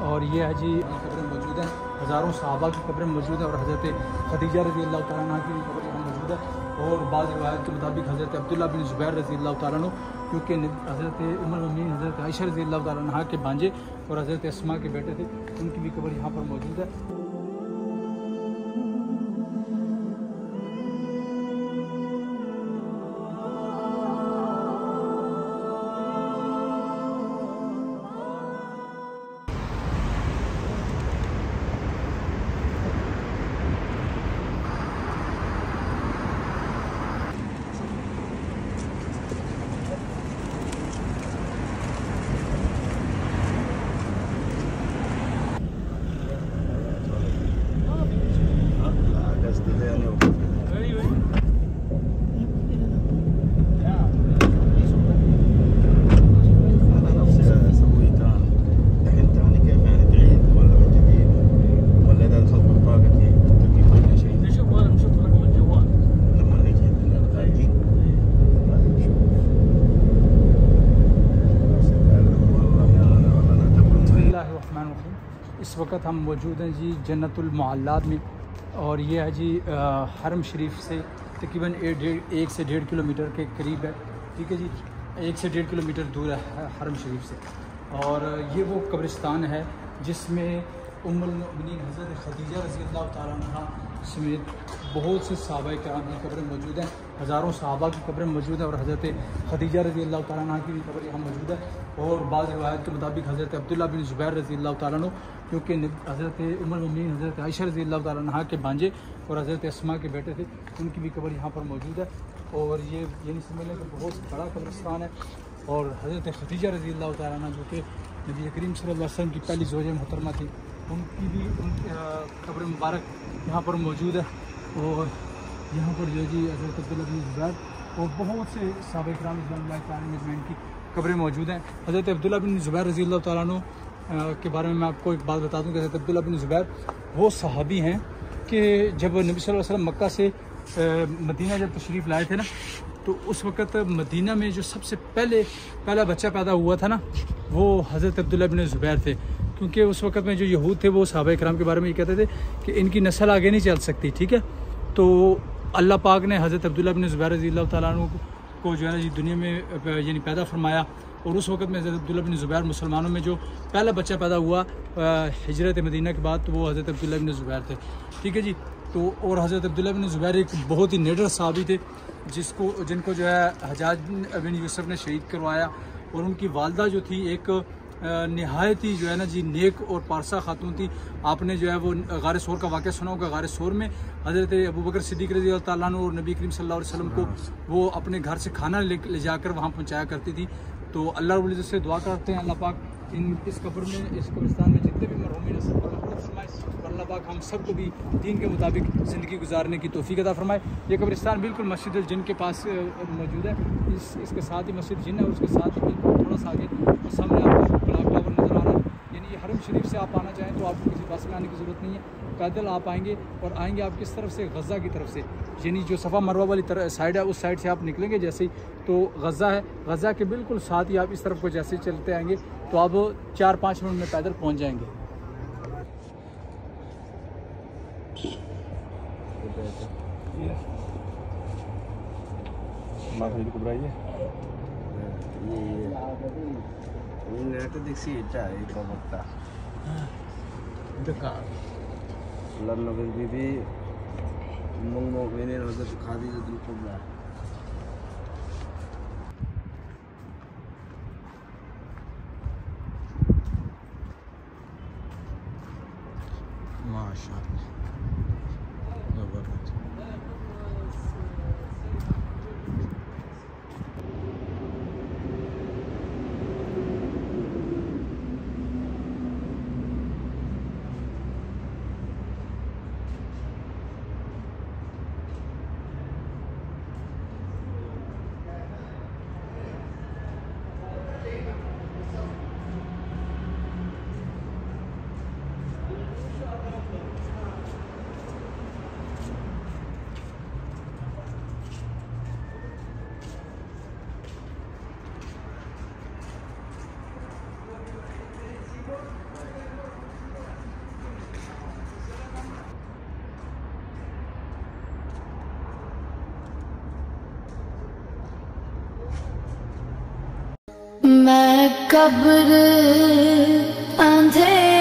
और ये है जी कब्रें मौजूद हैं, हज़ारों सहाबा की कब्रें मौजूद हैं और हज़रत खदीजा रज़ी अल्लाह तआला अन्हा की कब्र यहाँ मौजूद है। और बाद रिवायत के मुताबिक हज़रत अब्दुल्ला बिन ज़ुबैर रज़ी अल्लाह तआला अन्हु, क्योंकि हज़रत उम्मुल मोमिनीन हज़रत आयशा रज़ी अल्लाह तआला अन्हा के भांजे और हज़रत अस्मा के बेटे थे, उनकी भी कब्र यहाँ पर मौजूद है। इस वक्त हम मौजूद हैं जी जन्नतुल मुअल्लात में, और ये है जी हरम शरीफ से तकरीबन 1 से 1.5 किलोमीटर के करीब है। ठीक है जी, 1 से 1.5 किलोमीटर दूर है हरम शरीफ से। और ये वो कब्रिस्तान है जिसमें उम्मुल मोमिनीन हज़रत खदीजा रज़ी अल्लाह तआला अन्हा समेत बहुत से सहाबाए किराम की कब्रें मौजूद हैं, हज़ारों सहाबा की कब्रें मौजूद हैं और हज़रत खदीजा रज़ी अल्लाह तआला अन्हा की भी कब्र यहाँ मौजूद है। और बाद रिवायत के मुताबिक हज़रत अब्दुल्ला बिन ज़ुबैर रज़ी अल्लाह तआला अन्हु, क्योंकि हज़रत उम्मुल मोमिनीन हज़रत आयशा रज़ी अल्लाह तआला अन्हा के भांजे और हज़रत अस्मा के बेटे थे, उनकी भी कब्र यहाँ पर मौजूद है। और ये यानी समझ लें कि बहुत बड़ा कब्रिस्तान है। और हज़रत खदीजा रज़ी अल्लाह तआला अन्हा जो कि नबी करीम सल्लल्लाहु अलैहि वसल्लम की पहली ज़ौज मोहतरमा थी, उनकी भी कब्र मुबारक यहाँ पर मौजूद है। और यहाँ पर जो जी हज़रत अब्दुल्ला बिन ज़ुबैर और बहुत से सहाबा किराम अजमैन की कब्रें मौजूद हैं। हज़रत अब्दुल्ला बिन ज़ुबैर रज़ी अल्लाह तआला अन्हु के बारे में मैं आपको एक बात बता दूँ कि हज़रत अब्दुल्ला बिन ज़ुबैर वो सहाबी हैं कि जब नबी सल्लल्लाहु अलैहि वसल्लम मक्का से मदीना जब तशरीफ़ लाए थे ना, तो उस वक़्त मदीना में जो सबसे पहला बच्चा पैदा हुआ था ना, वो हज़रत अब्दुल्ला बिन ज़ुबैर थे। क्योंकि उस वक़्त में जो यहूद थे वो सहाबा किराम के बारे में ये कहते थे कि इनकी नस्ल आगे नहीं चल सकती। ठीक है, तो अल्लाह पाक ने हज़रत अब्दुल्ला बिन ज़ुबैर रज़ी अल्लाह तआला अन्हु को जो है ना दुनिया में यानी पैदा फरमाया। और उस वक़्त में हज़रत अब्दुल्ला बिन ज़ुबैर मुसलमानों में जो पहला बच्चा पैदा हुआ हिजरत मदीना के बाद, तो वो हज़रत अब्दुल्ला बिन ज़ुबैर थे। ठीक है जी, तो और हज़रत अब्दुल्ला बिन ज़ुबैर एक बहुत ही निडर सहाबी थे जिनको जो है हज्जाज बिन यूसुफ ने शहीद करवाया। और उनकी वालदा जो थी एक नहायत ही जो है ना जी नेक और पारसा खातून थी। आपने जो है वो गार सोर का वाक़या सुना होगा। गार सोर में हज़रत अबू बकर सिद्दीक़ रज़ी अल्लाह तआला अन्हु और नबी करीम सल्लल्लाहु अलैहि वसल्लम को वो अपने घर से खाना ले जाकर वहाँ पहुँचाया करती थी। तो अल्लाह रब्बुल इज़्ज़त से दुआ करते हैं अल्लाह पाक इस कब्रिस्तान में जितने भी मरहूमीन हैं सबको रहमत फरमाए, और अल्लाह पाक हम सबको भी दीन के मुताबिक ज़िंदगी गुजारने की तौफ़ीक़ अता फरमाए। ये कब्रिस्तान बिल्कुल मस्जिद जिन के पास मौजूद है। इसके साथ ही मस्जिद जिन है और उसके साथ ही बिल्कुल थोड़ा सा आगे और सामने आपको क्लॉक टावर नज़र आ रहा है। यानी ये हरम शरीफ से आप आना चाहें तो आपको किसी बस में आने की ज़रूरत नहीं है, पैदल आप आएंगे और आएंगे आप किस तरफ से, गज़ा की तरफ से, यानी जो सफ़ा मरवा वाली साइड है उस साइड से आप निकलेंगे जैसे ही तो गज़ा है, गज़ा के बिल्कुल साथ ही आप इस तरफ को जैसे ही चलते आएंगे तो आप 4-5 मिनट में पैदल पहुंच जाएंगे। माशाअल्लाह। कब्र अंधेरी